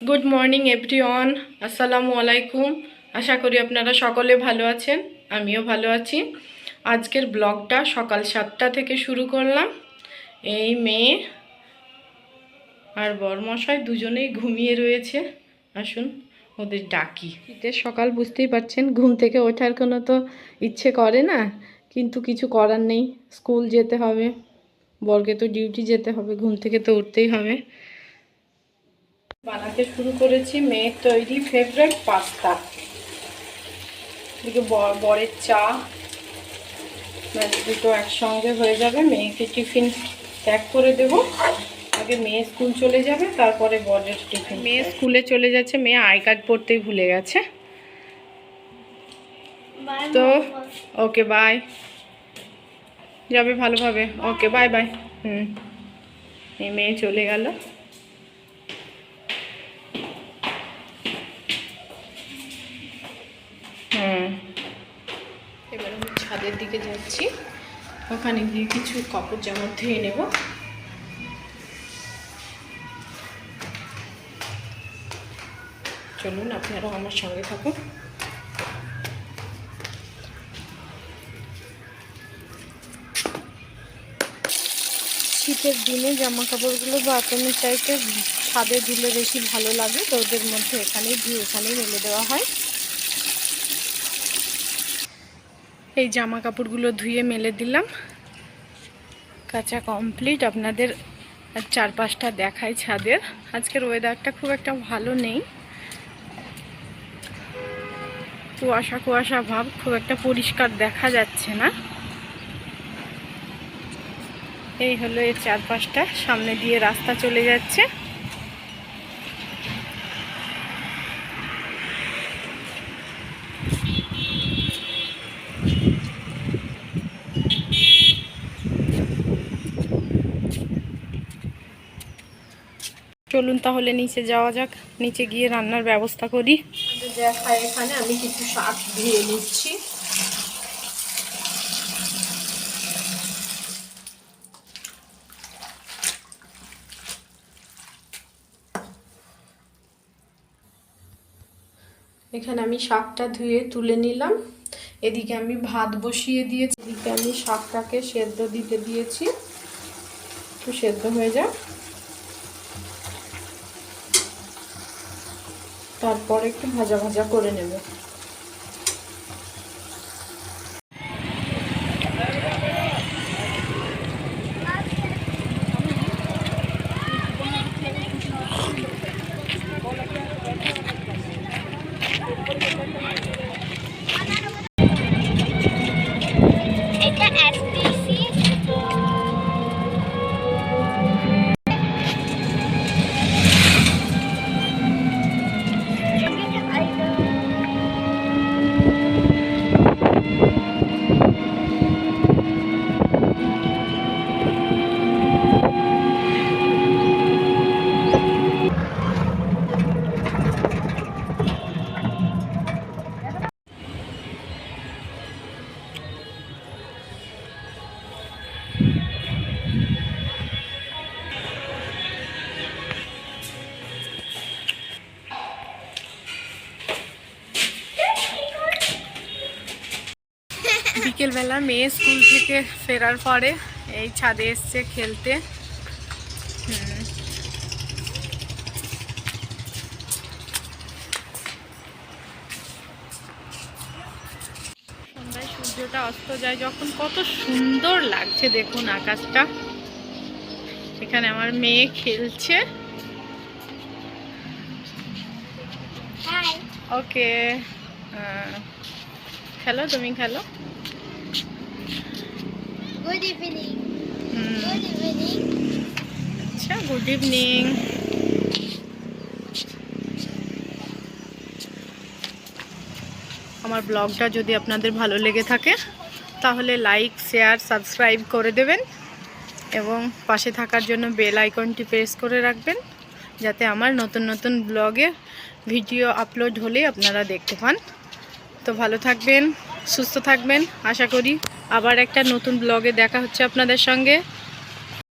Good morning everyone, আসসালামু আলাইকুম। আশা করি আপনারা সকলে ভালো আছেন, আমিও ভালো আছি। আজকের ব্লগটা সকাল 7টা থেকে শুরু করলাম। এই মেয়ে আর বরমশাই দুজনেই ঘুমিয়ে রয়েছে। আসুন ওদের ডাকি। শীতের সকাল বুঝতেই পারছেন, ঘুম থেকে ওঠার কোনো তো ইচ্ছে করে না, কিন্তু কিছু করার নেই, স্কুল যেতে হবে, বরকে তো ডিউটি যেতে হবে, ঘুম থেকে তো উঠতেই হবে। বানাতে শুরু করেছি মেয়ের তৈরি ফেভারিট পাস্তা। এদিকে বরের চা, দুটো একসঙ্গে হয়ে যাবে। মেয়েকে টিফিন প্যাক করে দেব। আগে মেয়ে স্কুল চলে যাবে, তারপরে বরের টিফিন। মেয়ে স্কুলে চলে যাচ্ছে, মেয়ে আই কার্ড পড়তেই ভুলে গেছে। তো ওকে বাই, যাবে ভালোভাবে। Okay bye bye. এই মেয়ে চলে গেল। এবার আমি ছাদের দিকে যাচ্ছি, ওখানে গিয়ে কিছু কাপড় জামা ধুয়ে নেব। চলুন আপনারা আমার সঙ্গে থাকুন। শীতের দিনে জামা কাপড়গুলো বাথরুমের চাইতে ছাদে দিলে বেশি ভালো লাগে, তো ওদের মধ্যে এখানেই ধুয়ে এখানেই মেলে দেওয়া হয়। এই জামা কাপড়গুলো ধুয়ে মেলে দিলাম, কাঁচা কমপ্লিট। আপনাদের চারপাশটা দেখাই ছাদের। আজকের ওয়েদারটা খুব একটা ভালো নেই, কুয়াশা কুয়াশা ভাব, খুব একটা পরিষ্কার দেখা যাচ্ছে না। এই হলো এর চারপাশটা, সামনে দিয়ে রাস্তা চলে যাচ্ছে। চলুন তাহলে নিচে যাওয়া যাক, নিচে গিয়ে রান্নার ব্যবস্থা করি। দেখায় এখানে আমি কিছু শাক ধুয়ে নিচ্ছি। এখানে আমি শাকটা ধুয়ে তুলে নিলাম। এদিকে আমি ভাত বসিয়ে দিয়েছি, এদিকে আমি শাকটাকে সেদ্ধ দিতে দিয়েছি, একটু সেদ্ধ হয়ে যাক, তারপরে একটু ভাজা ভাজা করে নেব। বিকেলবেলা মেয়ে স্কুল থেকে ফেরার পরে এই ছাদে এসছে খেলতে। সন্ধ্যায় সূর্যটা অস্ত যায় যখন, কত সুন্দর লাগছে দেখুন আকাশটা। এখানে আমার মেয়ে খেলছে। ওকে, খেলো, তুমি খেলো। Good evening. Good evening. আচ্ছা, গুড ইভিনিং। আমার ব্লগটা যদি আপনাদের ভালো লেগে থাকে তাহলে লাইক, শেয়ার, সাবস্ক্রাইব করে দেবেন এবং পাশে থাকার জন্য বেল আইকনটি প্রেস করে রাখবেন, যাতে আমার নতুন নতুন ব্লগে ভিডিও আপলোড হলেই আপনারা দেখতে পান। তো ভালো থাকবেন, সুস্থ থাকবেন। আশা করি আবার একটা নতুন ব্লগে দেখা হচ্ছে আপনাদের সঙ্গে।